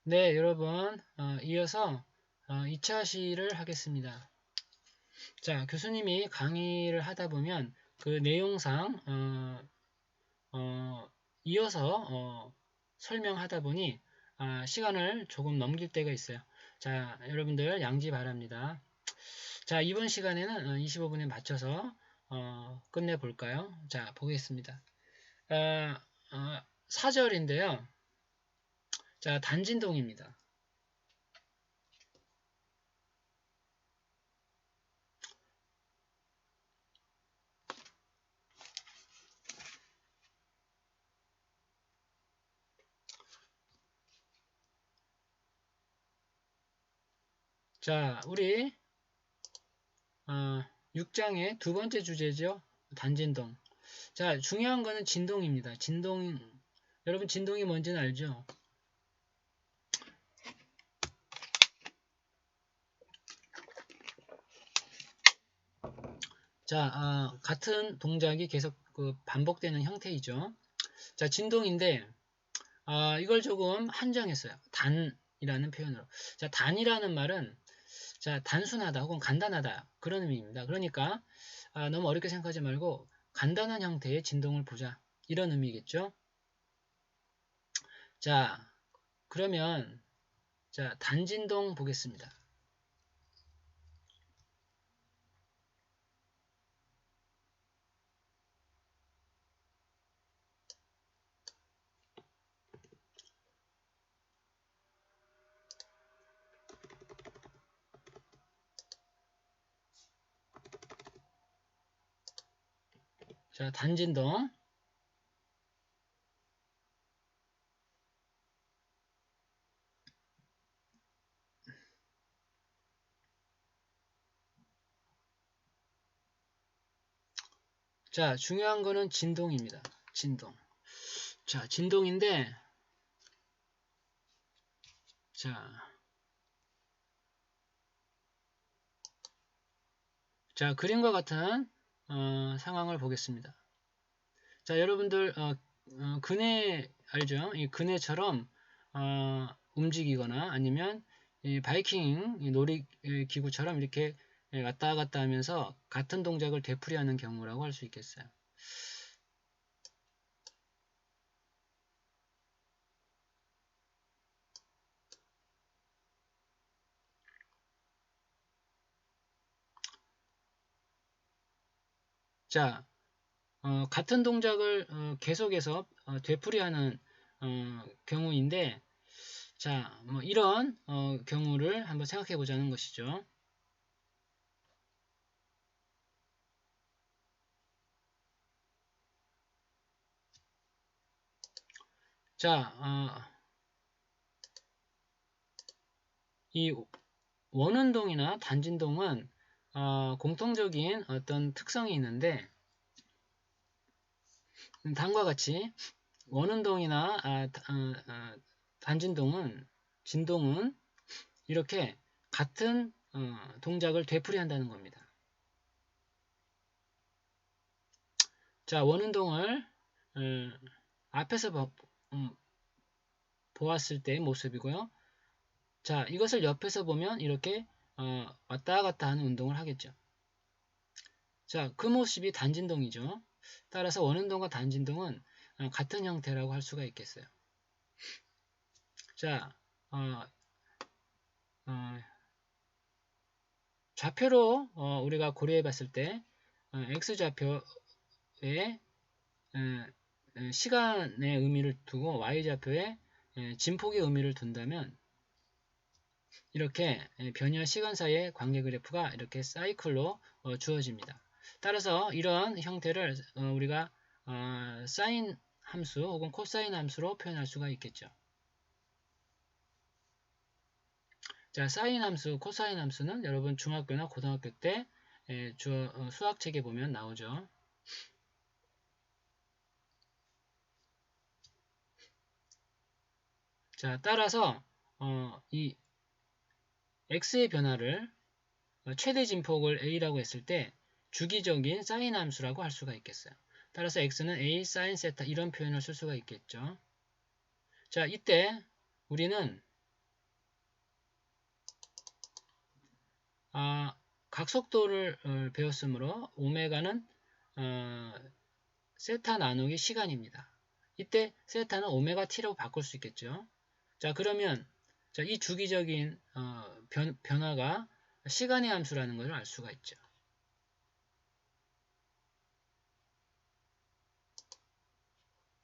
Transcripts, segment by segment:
네, 여러분, 이어서 2차 시를 하겠습니다. 자, 교수님이 강의를 하다 보면 그 내용상 이어서 설명하다 보니 시간을 조금 넘길 때가 있어요. 자, 여러분들 양지 바랍니다. 자, 이번 시간에는 25분에 맞춰서 끝내볼까요? 자, 보겠습니다. 4절인데요. 자, 단진동입니다. 자, 우리 6장의 두 번째 주제죠. 단진동. 자, 중요한 거는 진동입니다. 진동, 여러분 진동이 뭔지는 알죠? 자, 같은 동작이 계속 반복되는 형태이죠. 자, 진동인데, 이걸 조금 한정했어요. 단이라는 표현으로. 자, 단이라는 말은, 자, 단순하다 혹은 간단하다. 그런 의미입니다. 그러니까, 너무 어렵게 생각하지 말고, 간단한 형태의 진동을 보자. 이런 의미겠죠? 자, 그러면, 자, 단진동 보겠습니다. 자, 단진동. 자, 중요한 거는 진동입니다. 진동. 자, 진동인데, 자, 그림과 같은 상황을 보겠습니다. 자, 여러분들 그네 알죠? 이 그네처럼 움직이거나 아니면 이 바이킹 이 놀이기구처럼 이렇게 왔다 갔다 하면서 같은 동작을 되풀이하는 경우라고 할 수 있겠어요. 자, 같은 동작을 계속해서 되풀이하는 경우인데, 자, 뭐 이런 경우를 한번 생각해 보자는 것이죠. 자, 이 원운동이나 단진동은 공통적인 어떤 특성이 있는데, 다음과 같이 원운동이나 단진동은 진동은 이렇게 같은 동작을 되풀이한다는 겁니다. 자, 원운동을 앞에서 보았을 때의 모습이고요. 자, 이것을 옆에서 보면 이렇게 왔다 갔다 하는 운동을 하겠죠. 자, 그 모습이 단진동이죠. 따라서 원운동과 단진동은 같은 형태라고 할 수가 있겠어요. 자, 좌표로 우리가 고려해 봤을 때 x좌표에 시간의 의미를 두고 y좌표에 진폭의 의미를 둔다면 이렇게 변이와 시간사이의 관계 그래프가 이렇게 사이클로 주어집니다. 따라서 이런 형태를 우리가 사인 함수 혹은 코사인 함수로 표현할 수가 있겠죠. 자, 사인 함수, 코사인 함수는 여러분 중학교나 고등학교 때 수학책에 보면 나오죠. 자, 따라서 이 x의 변화를 최대 진폭을 a라고 했을 때 주기적인 사인 함수라고 할 수가 있겠어요. 따라서 x는 a sin 세타 이런 표현을 쓸 수가 있겠죠. 자, 이때 우리는 각속도를 배웠으므로 오메가는 세타 나누기 시간입니다. 이때 세타는 오메가 t라고 바꿀 수 있겠죠. 자, 그러면 자, 이 주기적인 변화가 시간의 함수라는 것을 알 수가 있죠.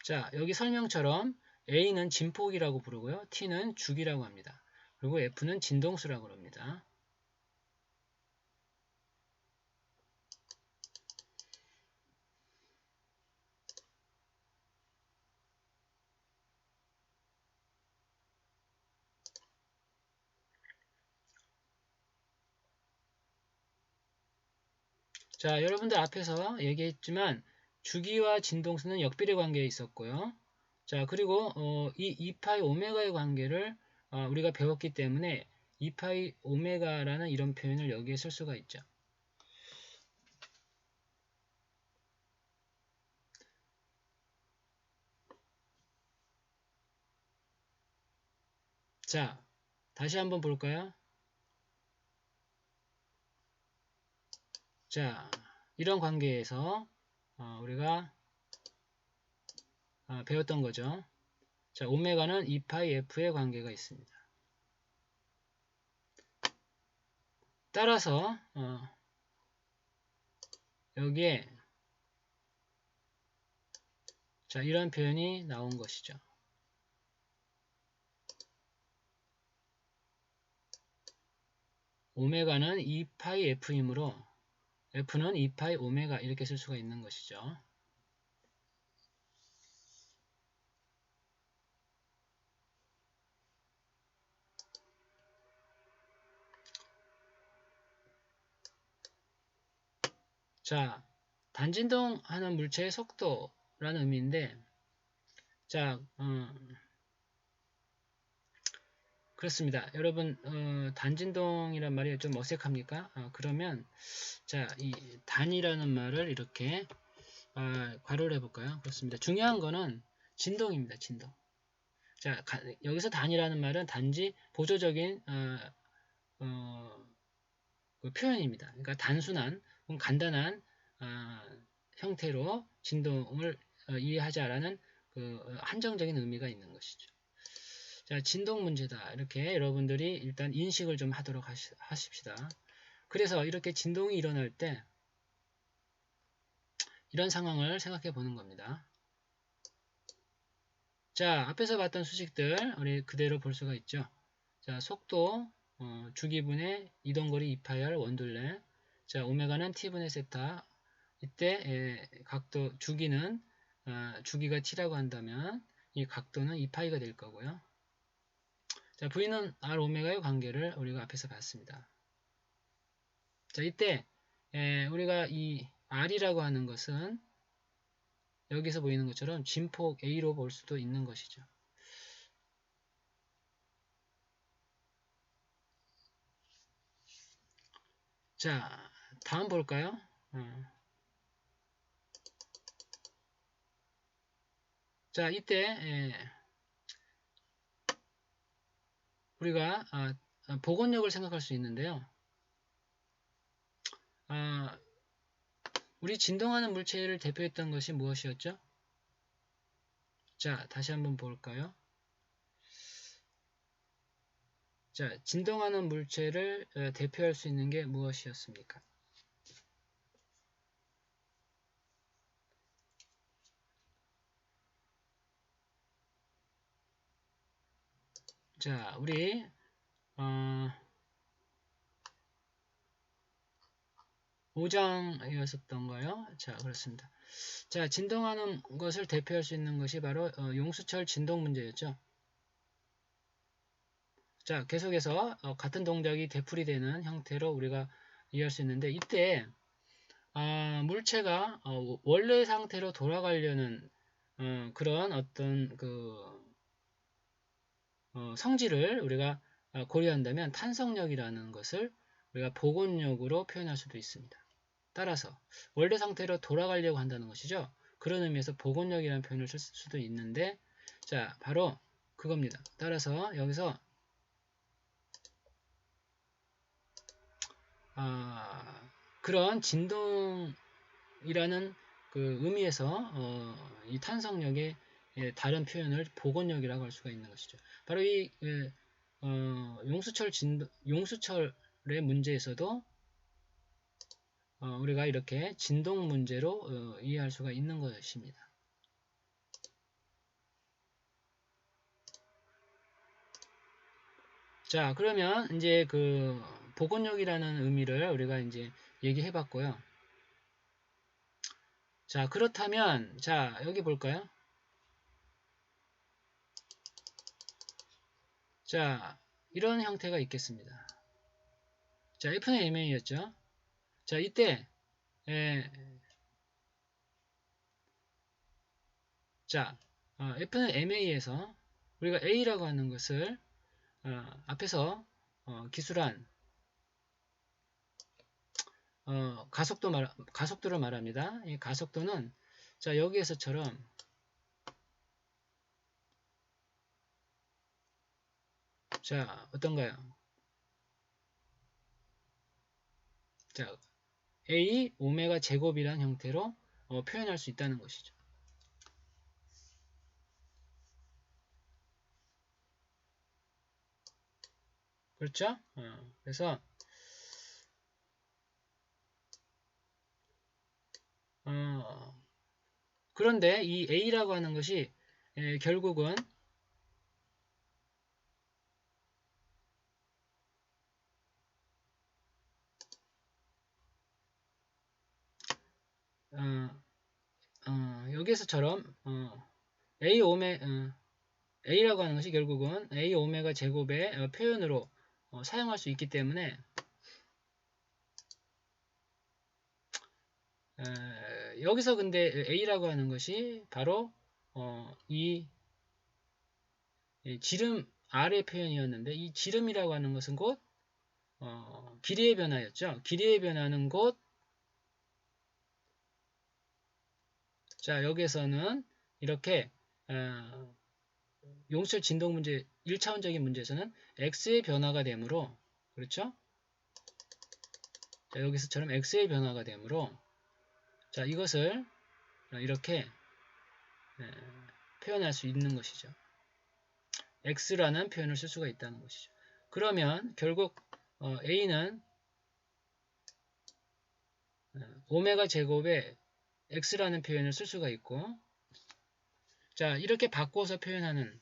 자, 여기 설명처럼 A는 진폭이라고 부르고요. T는 주기라고 합니다. 그리고 F는 진동수라고 합니다. 자, 여러분들 앞에서 얘기했지만 주기와 진동수는 역비례 관계에 있었고요. 자, 그리고 이 2파이 오메가의 관계를 우리가 배웠기 때문에 2파이 오메가라는 이런 표현을 여기에 쓸 수가 있죠. 자, 다시 한번 볼까요? 자, 이런 관계에서 우리가 배웠던 거죠. 자, 오메가는 2파이 f의 관계가 있습니다. 따라서 여기에 자, 이런 표현이 나온 것이죠. 오메가는 2파이 f이므로 f는 2파이 오메가 이렇게 쓸 수가 있는 것이죠. 자, 단진동하는 물체의 속도라는 의미인데, 자, 그렇습니다. 여러분, 단진동이란 말이 좀 어색합니까? 그러면, 자, 이 단이라는 말을 이렇게 괄호를 해볼까요? 그렇습니다. 중요한 거는 진동입니다. 진동. 자, 여기서 단이라는 말은 단지 보조적인 그 표현입니다. 그러니까 단순한 간단한 형태로 진동을 이해하자라는 그 한정적인 의미가 있는 것이죠. 자, 진동 문제다. 이렇게 여러분들이 일단 인식을 좀 하도록 하십시다. 그래서 이렇게 진동이 일어날 때 이런 상황을 생각해 보는 겁니다. 자, 앞에서 봤던 수식들 우리 그대로 볼 수가 있죠. 자, 속도 주기분의 이동거리 2파이r 원둘레. 자, 오메가는 t분의 세타. 이때 각도 주기는 주기가 t라고 한다면 이 각도는 2파이가 될 거고요. 자, V는 R 오메가의 관계를 우리가 앞에서 봤습니다. 자, 이때 우리가 이 R이라고 하는 것은 여기서 보이는 것처럼 진폭 A로 볼 수도 있는 것이죠. 자, 다음 볼까요? 자, 이때 우리가 복원력을 생각할 수 있는데요. 우리 진동하는 물체를 대표했던 것이 무엇이었죠? 자, 다시 한번 볼까요? 자, 진동하는 물체를 대표할 수 있는 게 무엇이었습니까? 자, 우리 5장이었었던가요? 자, 그렇습니다. 자, 진동하는 것을 대표할 수 있는 것이 바로 용수철 진동 문제였죠. 자, 계속해서 같은 동작이 되풀이되는 형태로 우리가 이해할 수 있는데 이때 물체가 원래 상태로 돌아가려는 그런 어떤 그 성질을 우리가 고려한다면 탄성력이라는 것을 우리가 복원력으로 표현할 수도 있습니다. 따라서 원래 상태로 돌아가려고 한다는 것이죠. 그런 의미에서 복원력이라는 표현을 쓸 수도 있는데 자, 바로 그겁니다. 따라서 여기서 그런 진동이라는 그 의미에서 이 탄성력의 다른 표현을 복원력이라고 할 수가 있는 것이죠. 바로 이 용수철의 문제에서도 우리가 이렇게 진동 문제로 이해할 수가 있는 것입니다. 자, 그러면 이제 그 복원력이라는 의미를 우리가 이제 얘기해 봤고요. 자, 그렇다면 자, 여기 볼까요? 자, 이런 형태가 있겠습니다. 자, F는 MA였죠. 자, 이때 자, F는 MA에서 우리가 A라고 하는 것을 앞에서 기술한 가속도를 말합니다. 이 가속도는 자, 여기에서처럼 자, 어떤가요? 자, A 오메가 제곱이라는 형태로 표현할 수 있다는 것이죠. 그렇죠? 그래서 그런데 이 A라고 하는 것이 결국은 여기에서처럼 A라고 하는 것이 결국은 A 오메가 제곱의 표현으로 사용할 수 있기 때문에 여기서 근데 A라고 하는 것이 바로 이 지름 R의 표현이었는데 이 지름이라고 하는 것은 곧 길이의 변화였죠. 길이의 변화는 곧 자, 여기에서는 이렇게 용수철 진동 문제 1차원적인 문제에서는 x의 변화가 되므로 그렇죠? 자, 여기서처럼 x의 변화가 되므로 자, 이것을 이렇게 표현할 수 있는 것이죠. x라는 표현을 쓸 수가 있다는 것이죠. 그러면 결국 a는 오메가 제곱에 x라는 표현을 쓸 수가 있고 자, 이렇게 바꿔서 표현하는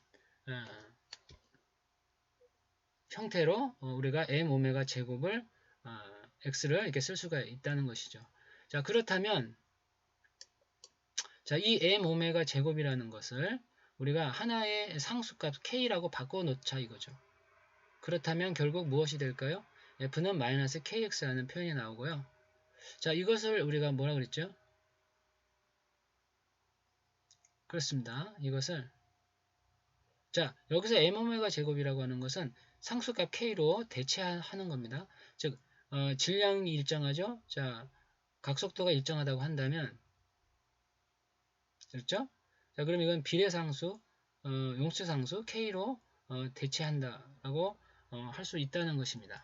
형태로 우리가 m 오메가 제곱을 x를 이렇게 쓸 수가 있다는 것이죠. 자, 그렇다면 자, 이 m 오메가 제곱이라는 것을 우리가 하나의 상수값 k라고 바꿔놓자 이거죠. 그렇다면 결국 무엇이 될까요? f는 마이너스 kx라는 표현이 나오고요. 자, 이것을 우리가 뭐라 그랬죠? 그렇습니다. 이것을 자, 여기서 m 오메가 제곱이라고 하는 것은 상수값 k로 대체하는 겁니다. 즉 질량이 일정하죠? 자, 각속도가 일정하다고 한다면 그렇죠? 자, 그럼 이건 비례상수, 용수상수 k로 대체한다라고 할 수 있다는 것입니다.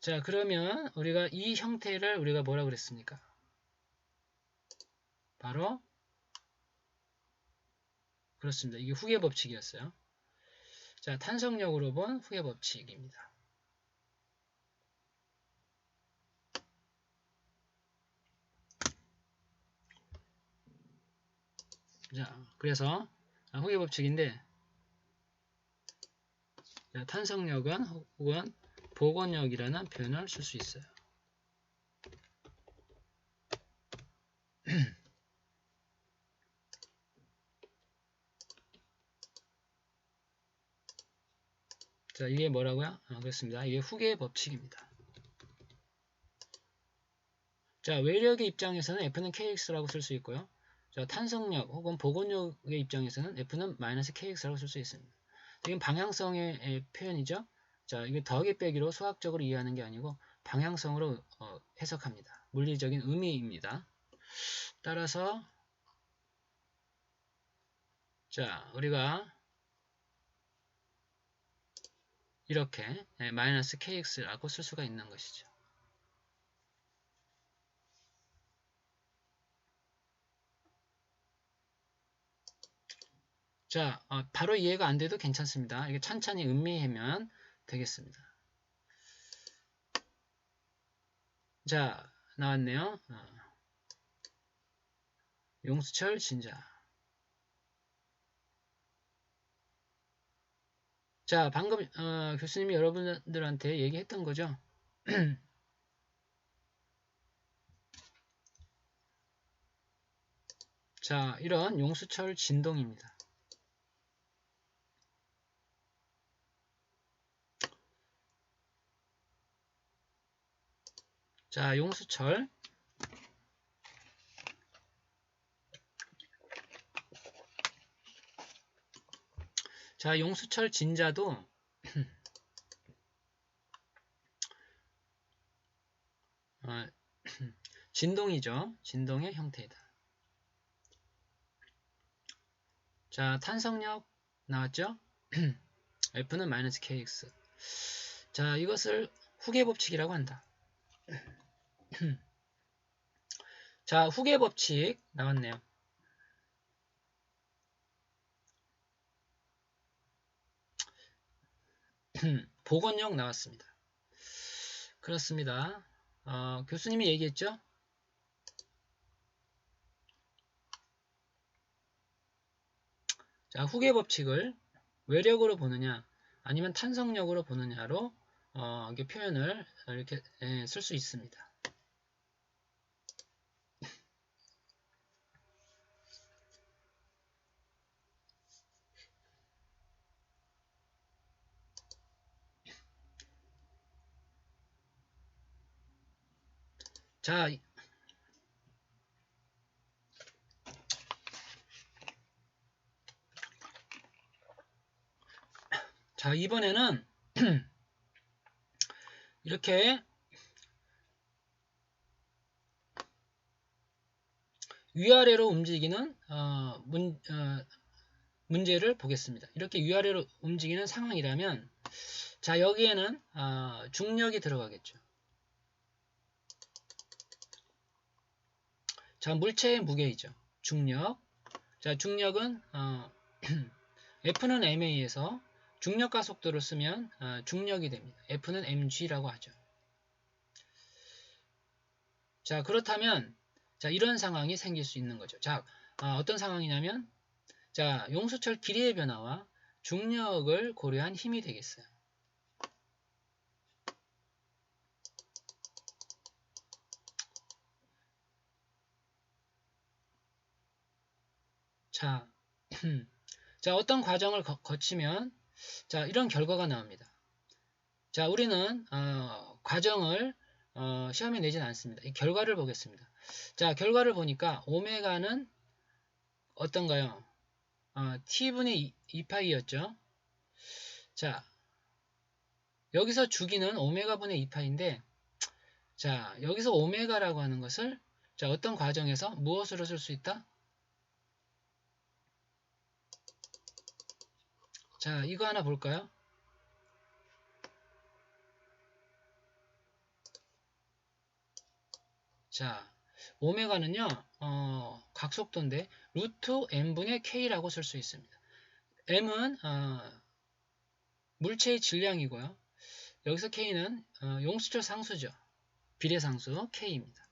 자, 그러면 우리가 이 형태를 우리가 뭐라 그랬습니까? 바로 그렇습니다. 이게 후계 법칙이었어요. 자, 탄성력으로 본 후계 법칙입니다. 자, 그래서 후계 법칙인데 자, 탄성력은 혹은 복원력이라는 표현을 쓸 수 있어요. 자, 이게 뭐라고요? 그렇습니다. 이게 후계 법칙입니다. 자, 외력의 입장에서는 F는 KX라고 쓸 수 있고요. 자, 탄성력 혹은 복원력의 입장에서는 F는 마이너스 KX라고 쓸 수 있습니다. 이건 방향성의 표현이죠. 자, 이게 더하기 빼기로 수학적으로 이해하는 게 아니고 방향성으로 해석합니다. 물리적인 의미입니다. 따라서 자, 우리가 이렇게 마이너스 kx라고 쓸 수가 있는 것이죠. 자, 바로 이해가 안 돼도 괜찮습니다. 이게 천천히 음미하면 되겠습니다. 자, 나왔네요. 용수철 진자. 자, 방금 교수님이 여러분들한테 얘기했던 거죠. 자, 이런 용수철 진동입니다. 자, 용수철. 자, 용수철 진자도 진동이죠. 진동의 형태이다. 자, 탄성력 나왔죠? F는 마이너스 KX. 자, 이것을 후계 법칙이라고 한다. 자, 후계 법칙 나왔네요. 복원력 나왔습니다. 그렇습니다. 교수님이 얘기했죠? 자, 후계 법칙을 외력으로 보느냐 아니면 탄성력으로 보느냐로 이게 표현을 이렇게 쓸 수 있습니다. 자, 이번에는 이렇게 위아래로 움직이는 문제를 보겠습니다. 이렇게 위아래로 움직이는 상황이라면 자, 여기에는 중력이 들어가겠죠. 자, 물체의 무게이죠. 중력. 자, 중력은 F는 ma에서 중력 가속도를 쓰면 중력이 됩니다. F는 mg라고 하죠. 자, 그렇다면 자, 이런 상황이 생길 수 있는 거죠. 자, 어떤 상황이냐면 자, 용수철 길이의 변화와 중력을 고려한 힘이 되겠어요. 자, 자, 어떤 과정을 거치면 자, 이런 결과가 나옵니다. 자, 우리는 과정을 시험에 내진 않습니다. 이 결과를 보겠습니다. 자, 결과를 보니까 오메가는 어떤가요? t분의 2파이였죠. 자, 여기서 주기는 오메가분의 2파인데 자, 여기서 오메가라고 하는 것을 자, 어떤 과정에서 무엇으로 쓸 수 있다? 자, 이거 하나 볼까요? 자, 오메가는요, 각속도인데 루트 m분의 k라고 쓸 수 있습니다. m은 물체의 질량이고요. 여기서 k는 용수철 상수죠. 비례상수 k입니다.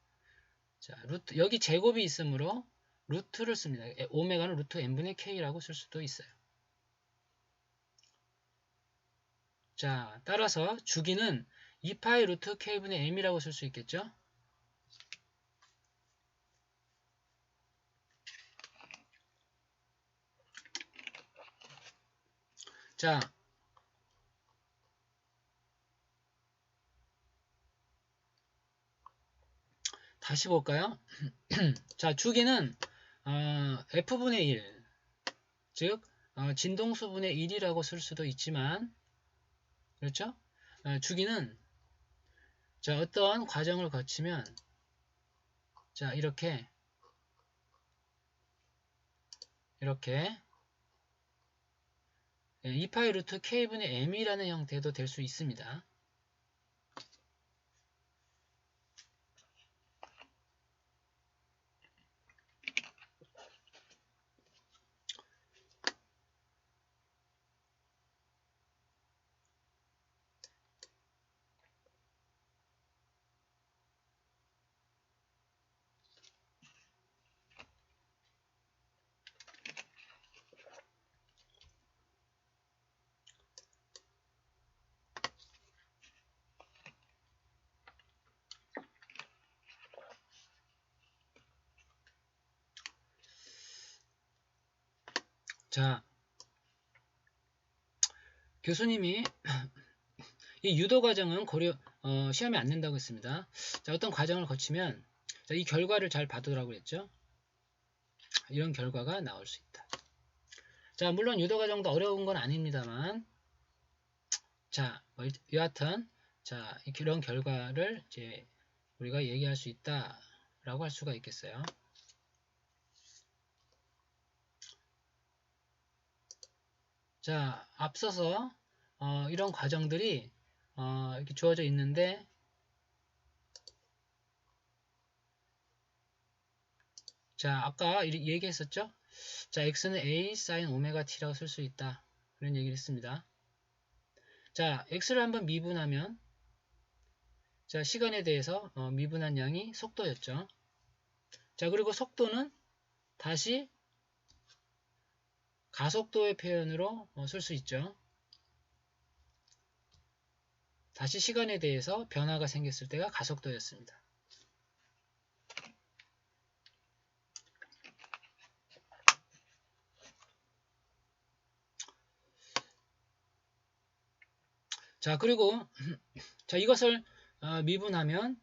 자, 루트 여기 제곱이 있으므로 루트를 씁니다. 오메가는 루트 m분의 k라고 쓸 수도 있어요. 자, 따라서 주기는 2파이 루트 k분의 m이라고 쓸 수 있겠죠? 자, 다시 볼까요? 자, 주기는 F분의 1, 즉 진동수분의 1이라고 쓸 수도 있지만 그렇죠? 주기는 자, 어떤 과정을 거치면 자, 이렇게 2파이 루트 k분의 m이라는 형태도 될 수 있습니다. 자, 교수님이 이 유도 과정은 시험에 안 낸다고 했습니다. 자, 어떤 과정을 거치면 자, 이 결과를 잘 봐두라고 했죠. 이런 결과가 나올 수 있다. 자, 물론 유도 과정도 어려운 건 아닙니다만, 자, 여하튼, 자, 이런 결과를 이제 우리가 얘기할 수 있다라고 할 수가 있겠어요. 자, 앞서서 이런 과정들이 이렇게 주어져 있는데, 자, 아까 얘기했었죠? 자, x는 a sin 오메가 t라고 쓸 수 있다. 그런 얘기를 했습니다. 자, x를 한번 미분하면, 자, 시간에 대해서 미분한 양이 속도였죠. 자, 그리고 속도는 다시 가속도의 표현으로 쓸 수 있죠. 다시 시간에 대해서 변화가 생겼을 때가 가속도였습니다. 자, 그리고 자, 이것을 미분하면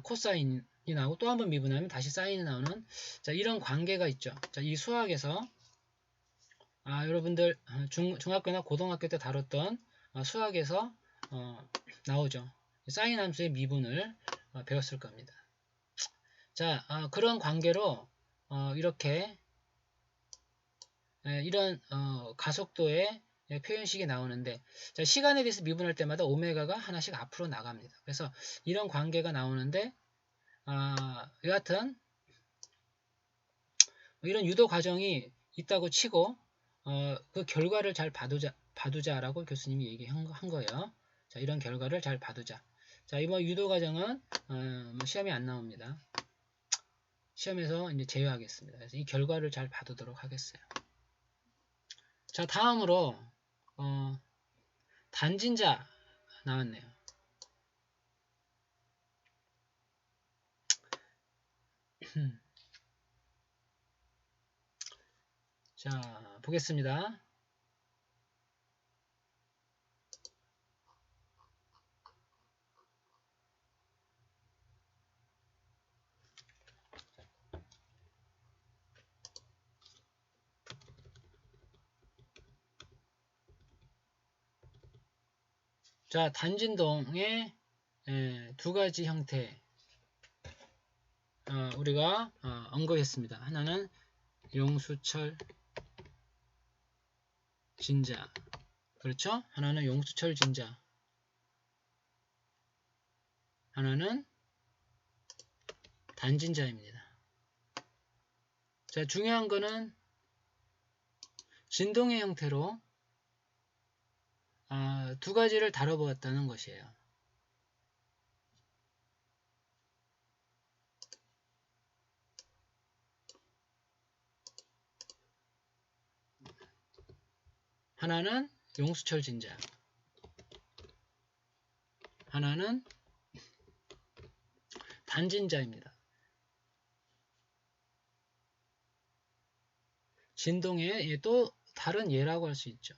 코사인이 나오고 또 한번 미분하면 다시 사인이 나오는 자, 이런 관계가 있죠. 자, 이 수학에서 여러분들 중학교나 고등학교 때 다뤘던 수학에서 나오죠. 사인 함수의 미분을 배웠을 겁니다. 자, 그런 관계로 이렇게 이런 가속도의 표현식이 나오는데, 자, 시간에 대해서 미분할 때마다 오메가가 하나씩 앞으로 나갑니다. 그래서 이런 관계가 나오는데, 여하튼 이런 유도 과정이 있다고 치고 그 결과를 잘 봐두자라고 교수님이 얘기한 거예요. 자, 이런 결과를 잘 봐두자. 자, 이번 유도 과정은 뭐 시험에 안 나옵니다. 시험에서 이제 제외하겠습니다. 그래서 이 결과를 잘 봐두도록 하겠어요. 자, 다음으로 단진자 나왔네요. 자, 보겠습니다. 자, 단진동의 두 가지 형태 우리가 언급했습니다. 하나는 용수철 진자, 그렇죠? 하나는 용수철 진자, 하나는 단진자입니다. 자, 중요한 거는 진동의 형태로 두 가지를 다뤄보았다는 것이에요. 하나는 용수철 진자, 하나는 단진자입니다. 진동의 또 다른 예라고 할 수 있죠.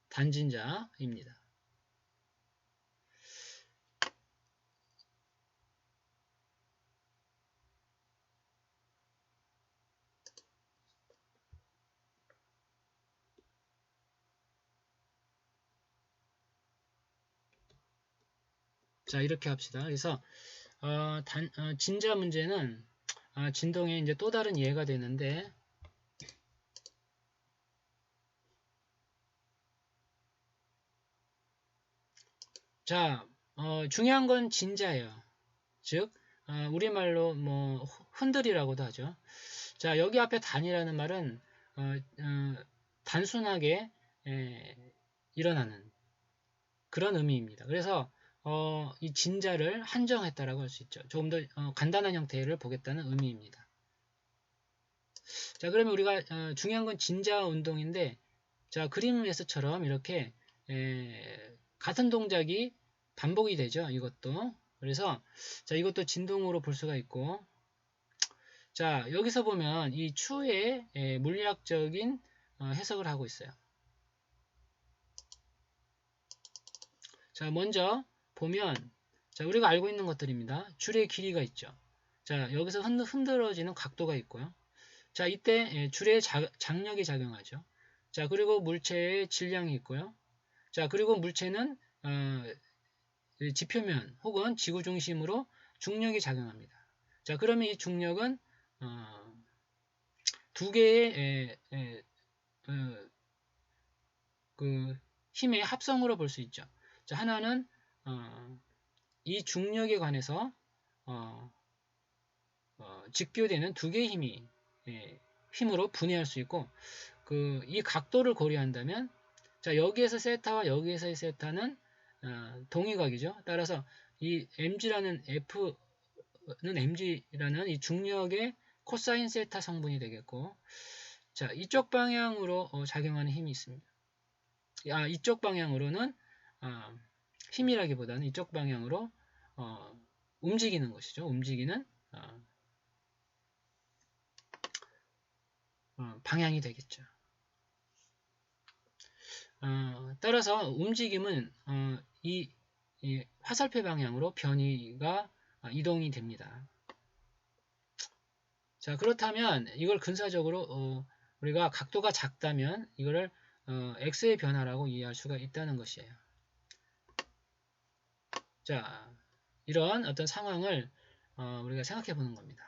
단진자입니다. 자, 이렇게 합시다. 그래서 진자 문제는 진동의 이제 또 다른 예가 되는데, 자, 중요한 건 진자예요. 즉, 우리말로 뭐 흔들이라고도 하죠. 자, 여기 앞에 단이라는 말은 단순하게 일어나는 그런 의미입니다. 그래서 이 진자를 한정했다라고 할 수 있죠. 조금 더 간단한 형태를 보겠다는 의미입니다. 자, 그러면 우리가 중요한 건 진자 운동인데, 자, 그림에서처럼 이렇게 같은 동작이 반복이 되죠. 이것도. 그래서 자, 이것도 진동으로 볼 수가 있고, 자, 여기서 보면 이 추의 물리학적인 해석을 하고 있어요. 자, 먼저 보면, 자, 우리가 알고 있는 것들입니다. 줄의 길이가 있죠. 자, 여기서 흔들어지는 각도가 있고요. 자, 이때 줄의 장력이 작용하죠. 자, 그리고 물체의 질량이 있고요. 자, 그리고 물체는 지표면 혹은 지구 중심으로 중력이 작용합니다. 자, 그러면 이 중력은 두 개의 그 힘의 합성으로 볼 수 있죠. 자, 하나는 이 중력에 관해서 직교되는 두 개의 힘으로 분해할 수 있고, 이 각도를 고려한다면, 자, 여기에서 세타와 여기에서의 세타는 동위각이죠. 따라서 이 mg라는 f는 mg라는 이 중력의 코사인 세타 성분이 되겠고, 자, 이쪽 방향으로 작용하는 힘이 있습니다. 이쪽 방향으로는 힘이라기보다는 이쪽 방향으로 움직이는 것이죠. 움직이는 방향이 되겠죠. 따라서 움직임은 이 화살표 방향으로 변이가 이동이 됩니다. 자, 그렇다면 이걸 근사적으로 우리가 각도가 작다면 이거를 x의 변화라고 이해할 수가 있다는 것이에요. 자, 이런 어떤 상황을 우리가 생각해 보는 겁니다.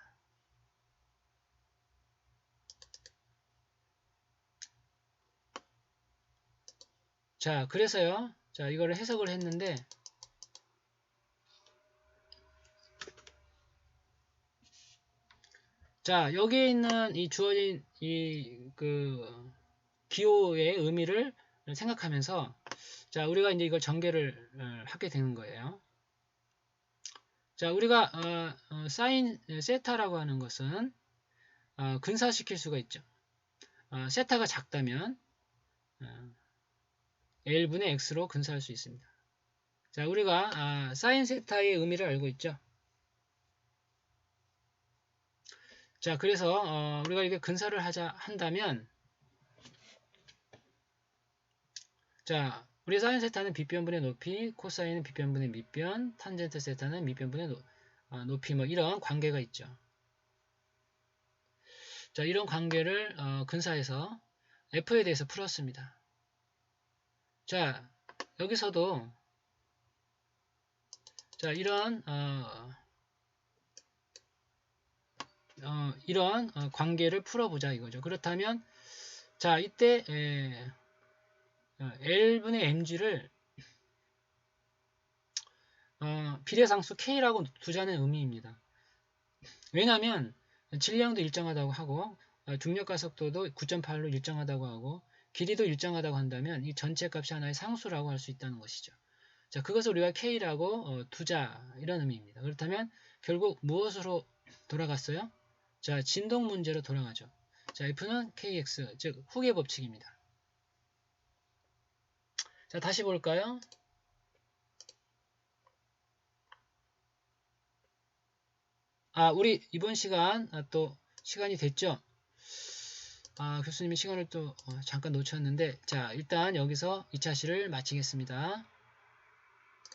자, 그래서요. 자, 이거를 해석을 했는데, 자, 여기에 있는 이 주어진 기호의 의미를 생각하면서, 자, 우리가 이제 이걸 전개를 하게 되는 거예요. 자, 우리가 사인 세타라고 하는 것은 근사시킬 수가 있죠. 세타가 작다면 L분의 X로 근사할 수 있습니다. 자, 우리가 사인 세타의 의미를 알고 있죠. 자, 그래서 우리가 이게 근사를 한다면, 자, 우리 사인 세타는 빗변분의 높이, 코사인은 빗변분의 밑변, 탄젠트 세타는 밑변분의 높이, 뭐 이런 관계가 있죠. 자, 이런 관계를 근사해서 F에 대해서 풀었습니다. 자, 여기서도 자, 이런 관계를 풀어보자 이거죠. 그렇다면 자, 이때 L분의 mg를 비례상수 k라고 두자는 의미입니다. 왜냐하면 질량도 일정하다고 하고 중력가속도도 9.8로 일정하다고 하고 길이도 일정하다고 한다면 이 전체 값이 하나의 상수라고 할 수 있다는 것이죠. 자, 그것을 우리가 k라고 두자 이런 의미입니다. 그렇다면 결국 무엇으로 돌아갔어요? 자, 진동 문제로 돌아가죠. 자, F는 kx, 즉 후계 법칙입니다. 자, 다시 볼까요? 우리 이번 시간 또 시간이 됐죠? 교수님이 시간을 또 잠깐 놓쳤는데, 자, 일단 여기서 2차 시를 마치겠습니다.